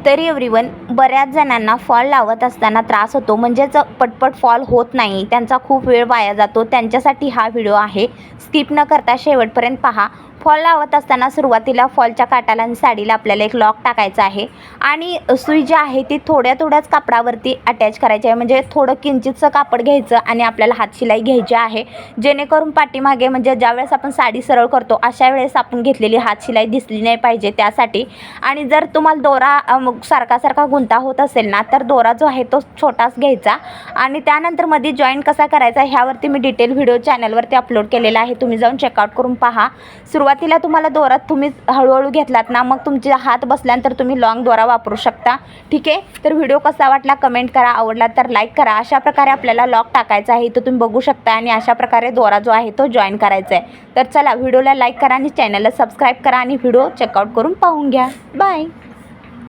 तर एव्हरीवन, बऱ्याच जणांना फॉल लावत असताना त्रास होतो, म्हणजेच पटपट फॉल होत नाही, त्यांचा खूप वेळ वाया जातो. त्यांच्यासाठी हा व्हिडिओ आहे. स्किप न करता शेवटपर्यंत पहा. फॉल लावत असताना सुरुवातीला फॉलच्या काटाला आणि साडीला आपल्याला एक लॉक टाकायचा आहे आणि सुई जी आहे ती थोड्याच कापडावरती अटॅच करायची आहे. म्हणजे थोडं किंचितचं कापड घ्यायचं आणि आपल्याला हात शिलाई घ्यायची आहे, जेणेकरून पाठीमागे म्हणजे ज्यावेळेस आपण साडी सरळ करतो अशा वेळेस आपण घेतलेली हात शिलाई दिसली नाही पाहिजे त्यासाठी. आणि जर तुम्हाला दोरा सारखा गुंता होत असेल ना, तर दोरा जो आहे तो छोटाच घ्यायचा आणि त्यानंतर मध्ये जॉईन कसा करायचा ह्यावरती मी डिटेल व्हिडिओ चॅनलवरती अपलोड केलेला आहे, तुम्ही जाऊन चेकआउट करून पहा. सुरुवातीला तुम्हाला दोरा तुम्ही हळूहळू घेतलात ना, मग तुमचे हात बसल्यानंतर तुम्ही लॉंग दोरा वापरू शकता. ठीक आहे. तर व्हिडिओ कसा वाटला कमेंट करा, आवडला तर लाईक करा. अशा प्रकारे आपल्याला लॉक टाकायचा आहे, तो तुम्ही बघू शकता आणि अशा प्रकारे दोरा जो आहे तो जॉईन करायचा आहे. तर चला, व्हिडिओला लाईक करा आणि चॅनलला सबस्क्राईब करा आणि व्हिडिओ चेकआउट करून पाहून घ्या. बाय.